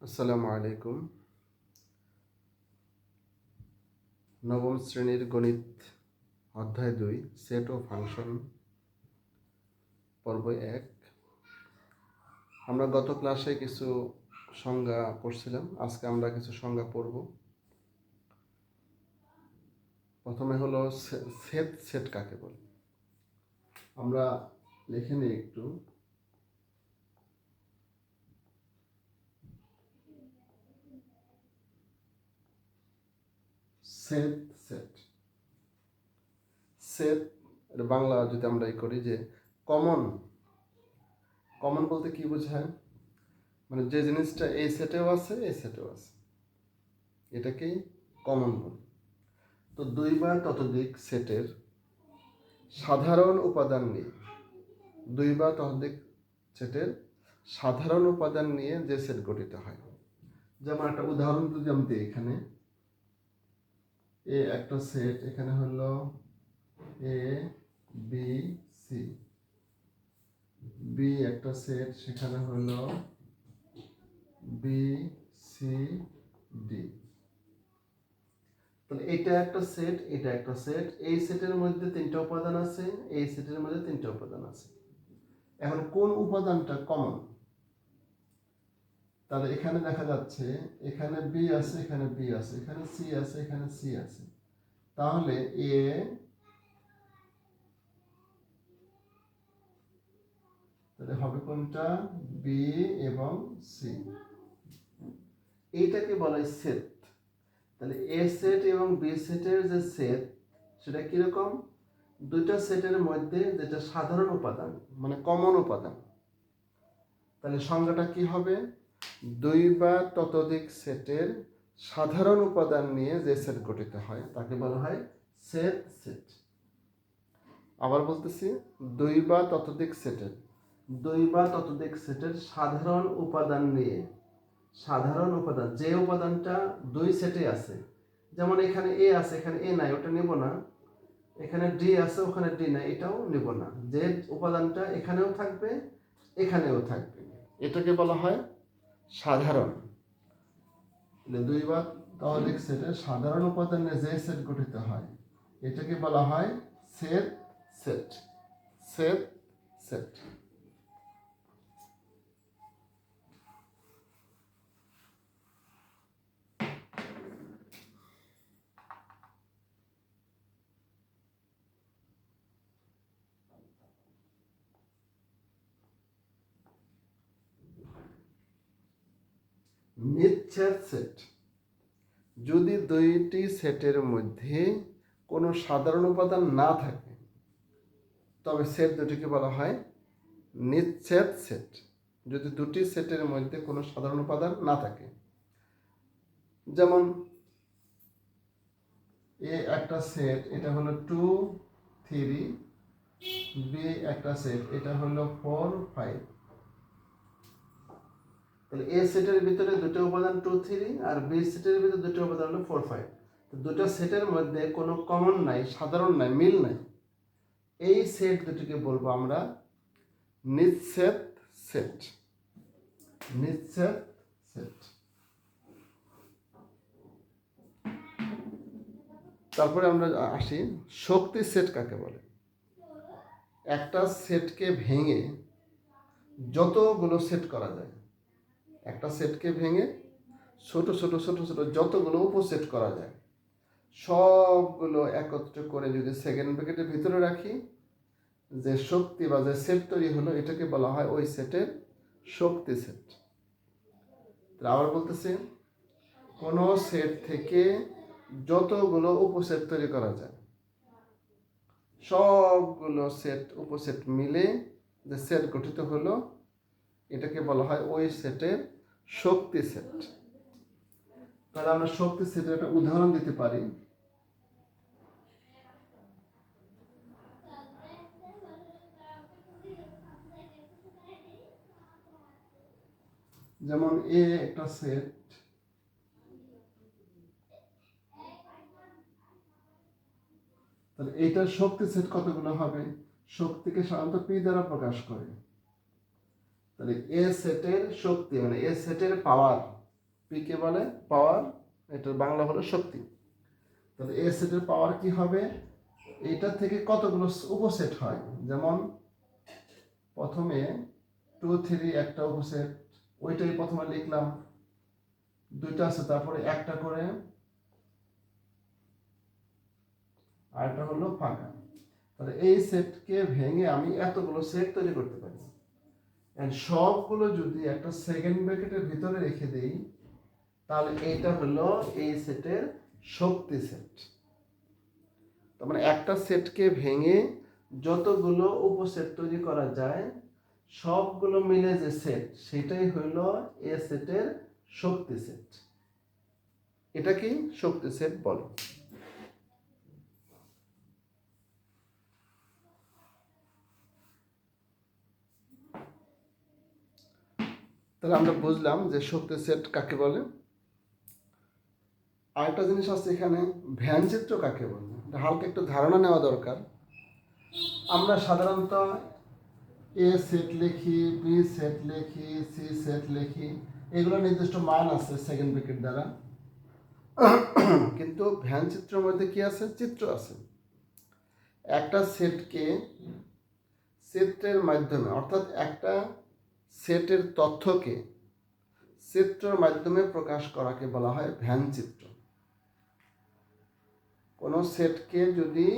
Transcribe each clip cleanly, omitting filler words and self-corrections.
আসসালামু আলাইকুম। নবম শ্রেণীর গণিত অধ্যায় 2 সেট ও ফাংশন পর্ব 1। আমরা গত ক্লাসে কিছু সংজ্ঞা পড়ছিলাম, আজকে আমরা কিছু সংজ্ঞা পড়ব। প্রথমে হলো সেট। সেট কাকে বলে আমরা লিখে নিই একটু। সেট সেট সেট বাংলা যদি আমরা করি যে কমন। কমন বলতে কি বোঝায়, মানে যে জিনিসটা এই সেটেও আছে এই সেটেও আছে, এটাকেই কমন বলে। তো 2 বা ততোধিক সেটের সাধারণ উপাদান নিয়ে 2 বা ততোধিক সেটের সাধারণ উপাদান নিয়ে যে সেট গঠিত হয়। যেমন একটা উদাহরণ যদি আমি দিই, এখানে এ একটা সেট, এখানে হলো এ বি সি, বি একটা সেট, সেখানে হলো বি সি ডি। তাহলে এটা একটা সেট, এটা একটা সেট, এই সেটের মধ্যে 3টা উপাদান আছে, এই সেটের মধ্যে 3টা উপাদান আছে। এখন কোন উপাদানটা কমন? তাহলে এখানে দেখা যাচ্ছে এখানে বি আছে, এখানে বি আছে, এখানে সি আছে, এখানে সি আছে। তাহলে তাহলে হবে কোনটা? বি এবং সি। এইটাকে বলা হয় সেট। তাহলে এ সেট এবং বি সেটের যে সেট, সেটা কিরকম? 2টা সেটের মধ্যে যেটা সাধারণ উপাদান, মানে কমন উপাদান। তাহলে সংজ্ঞাটা কি হবে? 2 বা ততোধিক সেটের সাধারণ উপাদান নিয়ে যে সেট গঠিত হয় তাকে বলা হয় সেট সেট। আবার বলতেছি, 2 বা ততোধিক সেটের 2 বা ততোধিক সেটের সাধারণ উপাদান নিয়ে, সাধারণ উপাদান যে উপাদানটা 2 সেটে আছে, যেমন এখানে এ আছে, এখানে এ নাই, ওটা নেব না। এখানে ডি আছে, ওখানে ডি নাই, এটাও নেব না। যে উপাদানটা এখানেও থাকবে, এখানেও থাকবে, এটাকে বলা হয় সাধারণ। 2 বা ততোধিক সেটের সাধারণ উপাদানে যে সেট গঠিত হয় এটাকে বলা হয় সেট সেট। Set set. নিচ্ছেদ সেট। যদি 2টি সেটের মধ্যে কোনো সাধারণ উপাদান না থাকে তবে সেট দুটিকে বলা হয় নিচ্ছেদ সেট। যদি 2টি সেটের মধ্যে কোনো সাধারণ উপাদান না থাকে, যেমন এ একটা সেট, এটা হলো 2 3, বি একটা সেট, এটা হলো 4 5। তাহলে এ সেটের ভিতরে 2টা উপাদান 2 3, আর বি সেটের ভিতরে 2টা উপাদান হলো 4 5। তো 2টা সেটের মধ্যে কোনো কমন নাই, সাধারণ নাই, মিল নাই। এই সেট দুটিকে বলবো আমরা নিচ্ছেদ সেট। নিচ্ছেদ সেট। তারপরে আমরা আসি শক্তি সেট কাকে বলে। একটা সেটকে ভেঙে যতগুলো সেট করা যায়, একটা সেটকে ভেঙে ছোট ছোট ছোট ছোট যতগুলো উপসেট করা যায়, সবগুলো একত্র করে যদি সেকেন্ড ব্র্যাকেটের ভিতরে রাখি, যে শক্তি বা যে সেট তৈরি হলো এটাকে বলা হয় ওই সেটের শক্তি সেট। আবার বলতেছি, কোনো সেট থেকে যতগুলো উপসেট তৈরি করা যায়, সবগুলো সেট উপসেট মিলে যে সেট গঠিত হলো এটাকে বলা হয় ওই সেটের শক্তি সেট। তাহলে আমরা শক্তি সেটের একটা উদাহরণ দিতে পারি। যেমন এ একটা সেট, তাহলে এইটার শক্তি সেট কতগুলো হবে? শক্তিকে সাধারণত পি দ্বারা প্রকাশ করে। তাহলে এ সেটের শক্তি মানে এ সেটের পাওয়ার পি কে বলে পাওয়ার, এটার বাংলা হলো শক্তি। তাহলে এ সেটের পাওয়ার কি হবে, এইটা থেকে কতগুলো উপসেট হয়, যেমন প্রথমে 2 3 একটা উপসেট, ওইটাই প্রথমে লিখলাম, দুইটা আছে, তারপরে একটা করে আরেকটা হলো ফাঁকা। তাহলে এই সেটকে ভেঙে আমি এতগুলো সেট তৈরি করতে পারি। এন্ড সবগুলো যদি একটা সেকেন্ড ব্র্যাকেটের ভিতরে রেখে দেই, তাহলে এইটা হলো এই সেটের শক্তি সেট। তার মানে একটা সেটকে ভেঙে যতগুলো উপসেট তৈরি করা যায়, সবগুলো মিলে যে সেট, সেটাই হইল এ সেটের শক্তি সেট। এটা কি শক্তি সেট বলে। তাহলে আমরা বুঝলাম যে শক্তি সেট কাকে বলে। আরেকটা জিনিস আছে এখানে, ভ্যান চিত্র কাকে বলে, হালকা একটু ধারণা নেওয়া দরকার। আমরা সাধারণত এ সেট লিখি, বি সেট লিখি, সি সেট লিখি, এগুলো নির্দিষ্ট মান আছে সেকেন্ড ব্র্যাকেট দ্বারা। কিন্তু ভ্যান চিত্রের মধ্যে কি আছে, চিত্র আছে। একটা সেটকে চিত্রের মাধ্যমে, অর্থাৎ একটা সেটের তথ্যকে চিত্রের মাধ্যমে প্রকাশ করাকে বলা হয় ভ্যান চিত্র। কোনো সেটকে যদি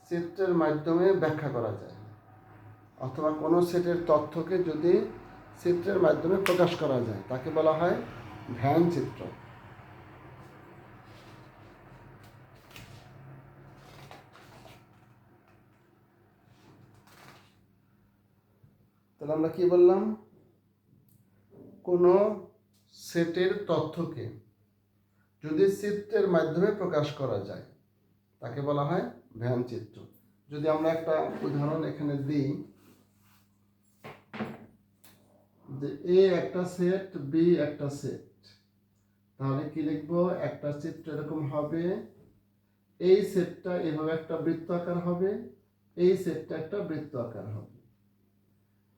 চিত্রের মাধ্যমে ব্যাখ্যা করা যায়, অথবা কোনো সেটের তথ্যকে যদি চিত্রের মাধ্যমে প্রকাশ করা যায়, তাকে বলা হয় ভ্যান চিত্র। তাহলে আমরা কি বললাম, কোনো সেটের তথ্যকে যদি চিত্রের মাধ্যমে প্রকাশ করা যায়, তাকে বলা হয় ভ্যান চিত্র। যদি আমরা একটা উদাহরণ এখানে দিই, যে এ একটা সেট, বি একটা সেট, তাহলে কি লিখবো, একটা চিত্র এরকম হবে, এই সেটটা এভাবে একটা বৃত্ত আকার হবে, এই সেটটা একটা বৃত্ত আকার হবে।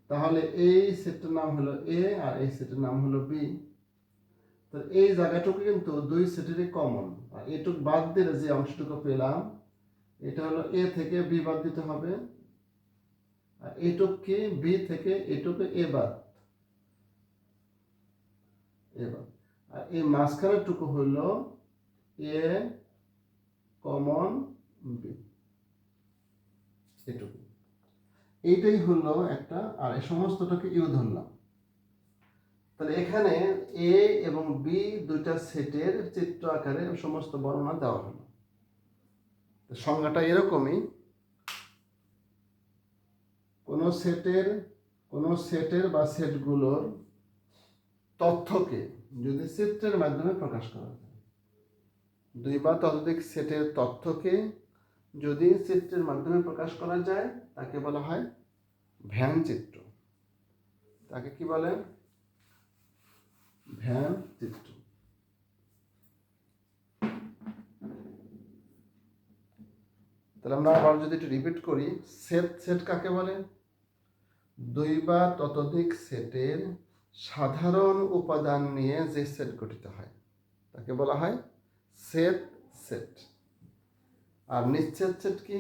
তাহলে এই সেটটার নাম হলো এ আর এই সেটের নাম হলো বি। তো এই জায়গাটুকু কিন্তু দুই সেটেরই কমন, আর এটুকু বাদ দিলে যে অংশটুকু পেলাম, এটা হলো এ থেকে বি বাদ দিতে হবে, আর এটুককে বি থেকে এটুকু এ বাদ, আর এই মাঝখানের টুকু হলো এ কমন বি, এটুকু। এইটাই হলো একটা, আর এই সমস্তটাকে ইউ ধরলাম। তাহলে এখানে এ এবং বি দুইটা সেটের চিত্র আকারে সমস্ত বর্ণনা দেওয়া হলো। সংজ্ঞাটা এরকমই, কোনো সেটের বা সেটগুলোর তথ্যকে যদি চিত্রের মাধ্যমে প্রকাশ করা যায়, দুই বা ততোধিক সেটের তথ্যকে যদি চিত্রের মাধ্যমে প্রকাশ করা যায়, তাকে বলা হয় ভ্যান চিত্র। তাকে কি বলে, ভ্যান চিত্র। তাহলে আমরা আবার যদি একটু রিপিট করি, সেট কাকে বলে, দুই বা ততোধিক সেটের সাধারণ উপাদান নিয়ে যে সেট গঠিত হয়, তাকে বলা হয় সেট। আর নিশ্চেদ সেট কি,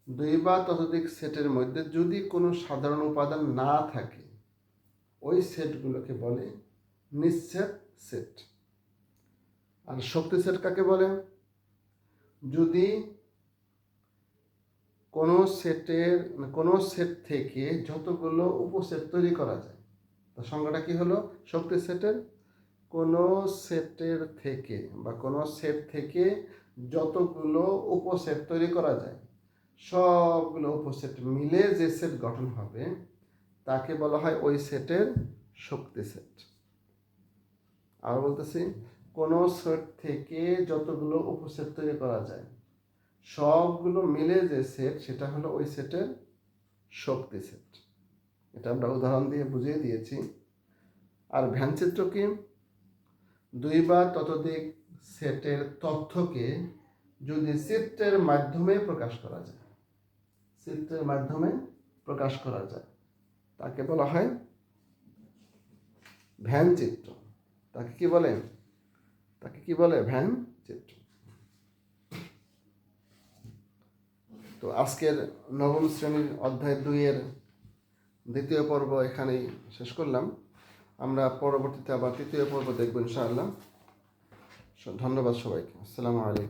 দুই বা ততোধিক সেটের মধ্যে যদি কোনো সাধারণ উপাদান না থাকে, ওই সেটগুলোকে বলে নিশ্চেদ সেট। আর শক্তি সেট কাকে বলে, যদি কোনো সেট থেকে যতগুলো উপসেট তৈরি করা যায়, তো সংজ্ঞাটা কি হলো শক্তি সেটের, কোনো সেটের থেকে বা কোনো সেট থেকে যতগুলো উপসেট তৈরি করা যায়, সবগুলো উপসেট মিলে যে সেট গঠন হবে, তাকে বলা হয় ওই সেটের শক্তি সেট। আর বলতেছি, কোনো সেট থেকে যতগুলো উপসেট তৈরি করা যায়, সবগুলো মিলে যে সেট, সেটা হলো ওই সেটের শক্তি সেট। এটা আমরা উদাহরণ দিয়ে বুঝিয়ে দিয়েছি। আর ভ্যান চিত্র কি, দুই বা ততোধিক সেটের তথ্যকে যদি চিত্রের মাধ্যমে প্রকাশ করা যায়, তাকে বলা হয় ভ্যান চিত্র। তাকে কি বলে? তাকে কি বলে? ভ্যান চিত্র। তো আজকের নবম শ্রেণীর অধ্যায় 2-এর দ্বিতীয় পর্ব এখানেই শেষ করলাম। আমরা পরবর্তীতে আবার তৃতীয় পর্ব দেখব ইনশাআল্লাহ। ধন্যবাদ সবাইকে। আসসালামু আলাইকুম।